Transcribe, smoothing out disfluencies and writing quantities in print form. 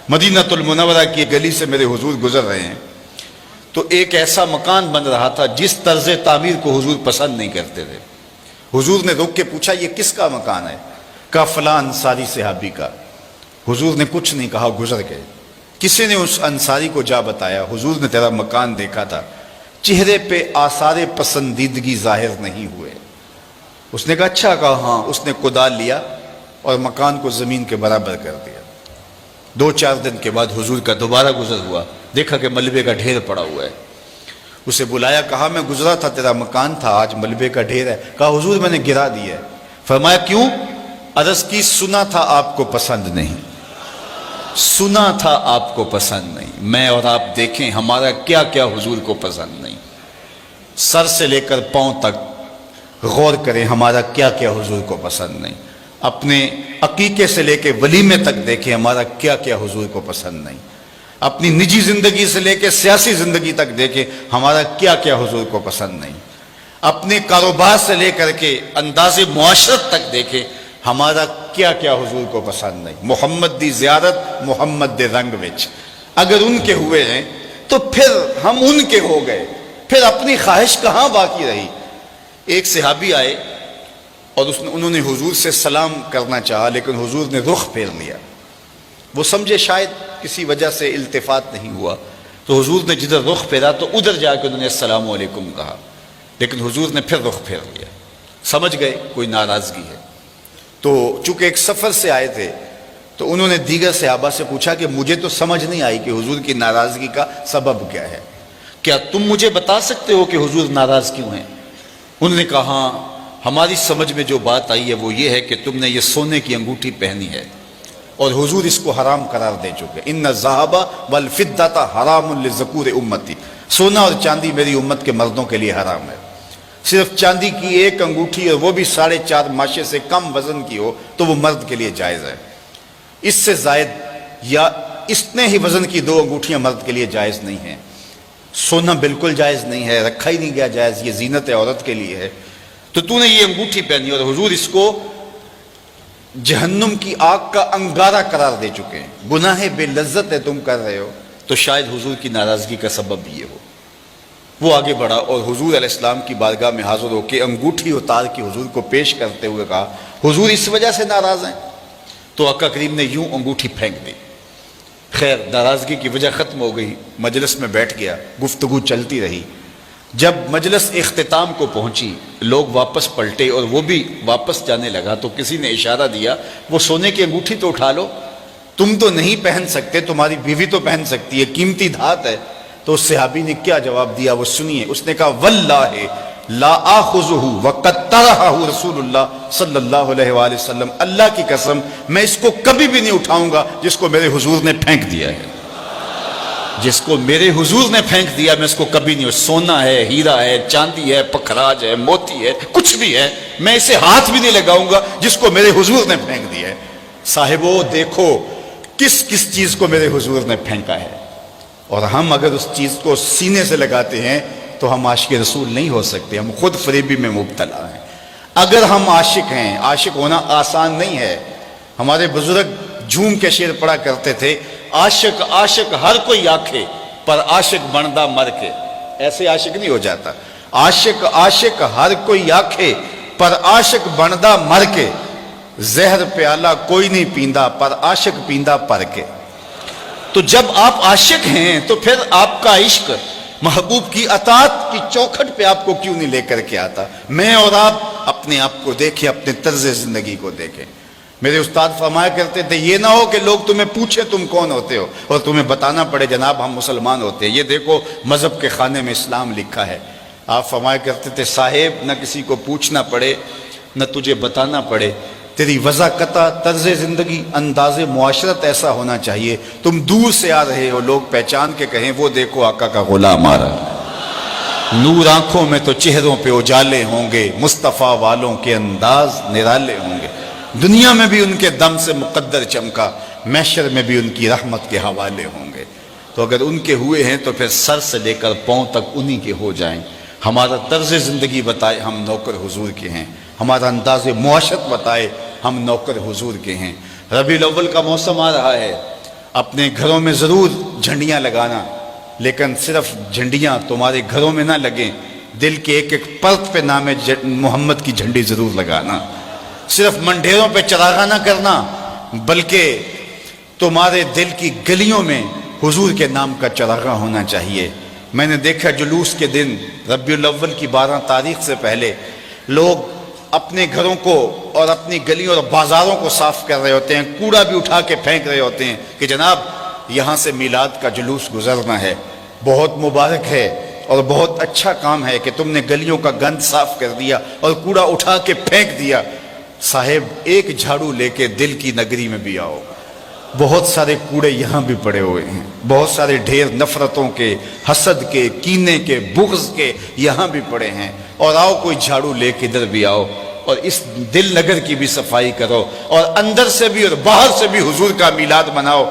مدینہ المنورہ کی گلی سے میرے حضور گزر رہے ہیں تو ایک ایسا مکان بن رہا تھا جس طرز تعمیر کو حضور پسند نہیں کرتے تھے۔ حضور نے رک کے پوچھا یہ کس کا مکان ہے؟ کہا فلاں انصاری صحابی کا۔ حضور نے کچھ نہیں کہا، گزر گئے۔ کسی نے اس انصاری کو جا بتایا حضور نے تیرا مکان دیکھا تھا، چہرے پہ آثار پسندیدگی ظاہر نہیں ہوئے۔ اس نے کہا اچھا، کہا ہاں۔ اس نے کدال لیا اور مکان کو زمین کے برابر کر دیا۔ 2-4 دن کے بعد حضور کا دوبارہ گزر ہوا، دیکھا کہ ملبے کا ڈھیر پڑا ہوا ہے۔ اسے بلایا، کہا میں گزرا تھا، تیرا مکان تھا، آج ملبے کا ڈھیر ہے۔ کہا حضور میں نے گرا دیا ہے۔ فرمایا کیوں؟ عرض کی سنا تھا آپ کو پسند نہیں، سنا تھا آپ کو پسند نہیں۔ میں اور آپ دیکھیں ہمارا کیا کیا حضور کو پسند نہیں، سر سے لے کر پاؤں تک غور کریں ہمارا کیا کیا حضور کو پسند نہیں۔ اپنے عقیقے سے لے کے ولیمے تک دیکھیں ہمارا کیا کیا حضور کو پسند نہیں۔ اپنی نجی زندگی سے لے کے سیاسی زندگی تک دیکھیں ہمارا کیا کیا حضور کو پسند نہیں۔ اپنے کاروبار سے لے کر کے انداز معاشرت تک دیکھیں ہمارا کیا کیا حضور کو پسند نہیں۔ محمد دی زیارت محمد دے رنگ وچ اگر ان کے ہوئے ہیں تو پھر ہم ان کے ہو گئے، پھر اپنی خواہش کہاں باقی رہی۔ ایک صحابی آئے اور انہوں نے حضور سے سلام کرنا چاہا لیکن حضور نے رخ پھیر لیا۔ وہ سمجھے شاید کسی وجہ سے التفات نہیں ہوا، تو حضور نے جدھر رخ پھیرا تو ادھر جا کے انہوں نے السلام علیکم کہا، لیکن حضور نے پھر رخ پھیر لیا۔ سمجھ گئے کوئی ناراضگی ہے۔ تو چونکہ ایک سفر سے آئے تھے تو انہوں نے دیگر صحابہ سے پوچھا کہ مجھے تو سمجھ نہیں آئی کہ حضور کی ناراضگی کا سبب کیا ہے، کیا تم مجھے بتا سکتے ہو کہ حضور ناراض کیوں ہیں؟ انہوں نے کہا ہاں، ہماری سمجھ میں جو بات آئی ہے وہ یہ ہے کہ تم نے یہ سونے کی انگوٹھی پہنی ہے اور حضور اس کو حرام قرار دے چکے۔ ان الذھب والفضۃ حرام للذکور امتی، سونا اور چاندی میری امت کے مردوں کے لیے حرام ہے۔ صرف چاندی کی ایک انگوٹھی اور وہ بھی 4.5 ماشے سے کم وزن کی ہو تو وہ مرد کے لیے جائز ہے۔ اس سے زائد یا اتنے ہی وزن کی 2 انگوٹھیاں مرد کے لیے جائز نہیں ہیں۔ سونا بالکل جائز نہیں ہے، رکھا ہی نہیں گیا جائز، یہ زینت عورت کے لیے ہے۔ تو تو نے یہ انگوٹھی پہنی اور حضور اس کو جہنم کی آگ کا انگارہ قرار دے چکے ہیں، گناہ بے لذت ہے تم کر رہے ہو، تو شاید حضور کی ناراضگی کا سبب یہ ہو۔ وہ آگے بڑھا اور حضور علیہ السلام کی بارگاہ میں حاضر ہو کے انگوٹھی اتار کے حضور کو پیش کرتے ہوئے کہا حضور اس وجہ سے ناراض ہیں؟ تو آقا کریم نے یوں انگوٹھی پھینک دی۔ خیر ناراضگی کی وجہ ختم ہو گئی، مجلس میں بیٹھ گیا، گفتگو چلتی رہی۔ جب مجلس اختتام کو پہنچی لوگ واپس پلٹے اور وہ بھی واپس جانے لگا تو کسی نے اشارہ دیا وہ سونے کی انگوٹھی تو اٹھا لو، تم تو نہیں پہن سکتے، تمہاری بیوی تو پہن سکتی ہے، قیمتی دھات ہے۔ تو اس صحابی نے کیا جواب دیا وہ سنیے۔ اس نے کہا واللہ لا آخذہ وقد طرحہ رسول اللہ صلی اللہ علیہ وآلہ وسلم، اللہ کی قسم میں اس کو کبھی بھی نہیں اٹھاؤں گا جس کو میرے حضور نے پھینک دیا ہے، جس کو میرے حضور نے پھینک دیا میں اس کو کبھی نہیں، سونا ہے، ہیرا ہے، چاندی ہے، پکھراج ہے، موتی ہے، کچھ بھی ہے، میں اسے ہاتھ بھی نہیں لگاؤں گا جس کو میرے حضور نے پھینک دیا ہے۔ صاحبو دیکھو کس کس چیز کو میرے حضور نے پھینکا ہے، اور ہم اگر اس چیز کو سینے سے لگاتے ہیں تو ہم عاشق رسول نہیں ہو سکتے، ہم خود فریبی میں مبتلا ہیں۔ اگر ہم عاشق ہیں، عاشق ہونا آسان نہیں ہے۔ ہمارے بزرگ جھوم کے شعر پڑھا کرتے تھے، عاشق عاشق ہر کوئی آکھے پر عاشق بندا مر کے، ایسے عاشق نہیں ہو جاتا۔ عاشق عاشق ہر کوئی آکھے پر عاشق بندا مر کے، زہر پیالہ کوئی نہیں پیندا پر عاشق پیندا پر کے۔ تو جب آپ عاشق ہیں تو پھر آپ کا عشق محبوب کی اطاعت کی چوکھٹ پہ آپ کو کیوں نہیں لے کر کے آتا؟ میں اور آپ اپنے آپ کو دیکھیں، اپنے طرز زندگی کو دیکھیں۔ میرے استاد فرمایا کرتے تھے یہ نہ ہو کہ لوگ تمہیں پوچھیں تم کون ہوتے ہو اور تمہیں بتانا پڑے جناب ہم مسلمان ہوتے ہیں، یہ دیکھو مذہب کے خانے میں اسلام لکھا ہے۔ آپ فرمایا کرتے تھے صاحب نہ کسی کو پوچھنا پڑے نہ تجھے بتانا پڑے، تیری وضاقتہ طرز زندگی انداز معاشرت ایسا ہونا چاہیے تم دور سے آ رہے ہو لوگ پہچان کے کہیں وہ دیکھو آقا کا غلام آ رہا ہے۔ نور آنکھوں میں تو چہروں پہ اجالے ہوں گے، مصطفیٰ والوں کے انداز نرالے ہوں گے، دنیا میں بھی ان کے دم سے مقدر چمکا، محشر میں بھی ان کی رحمت کے حوالے ہوں گے۔ تو اگر ان کے ہوئے ہیں تو پھر سر سے لے کر پاؤں تک انہی کے ہو جائیں۔ ہمارا طرز زندگی بتائے ہم نوکر حضور کے ہیں، ہمارا انداز معاشرت بتائے ہم نوکر حضور کے ہیں۔ ربیع الاول کا موسم آ رہا ہے اپنے گھروں میں ضرور جھنڈیاں لگانا، لیکن صرف جھنڈیاں تمہارے گھروں میں نہ لگیں، دل کے ایک ایک پرت پہ نام محمد کی جھنڈی ضرور لگانا۔ صرف منڈیروں پہ چراغاں نہ کرنا، بلکہ تمہارے دل کی گلیوں میں حضور کے نام کا چراغاں ہونا چاہیے۔ میں نے دیکھا جلوس کے دن ربیع الاول کی 12 تاریخ سے پہلے لوگ اپنے گھروں کو اور اپنی گلیوں اور بازاروں کو صاف کر رہے ہوتے ہیں، کوڑا بھی اٹھا کے پھینک رہے ہوتے ہیں کہ جناب یہاں سے میلاد کا جلوس گزرنا ہے۔ بہت مبارک ہے اور بہت اچھا کام ہے کہ تم نے گلیوں کا گند صاف کر دیا اور کوڑا اٹھا کے پھینک دیا۔ صاحب ایک جھاڑو لے کے دل کی نگری میں بھی آؤ، بہت سارے کوڑے یہاں بھی پڑے ہوئے ہیں، بہت سارے ڈھیر نفرتوں کے، حسد کے، کینے کے، بغض کے یہاں بھی پڑے ہیں، اور آؤ کوئی جھاڑو لے کے ادھر بھی آؤ اور اس دل نگر کی بھی صفائی کرو، اور اندر سے بھی اور باہر سے بھی حضور کا میلاد مناؤ۔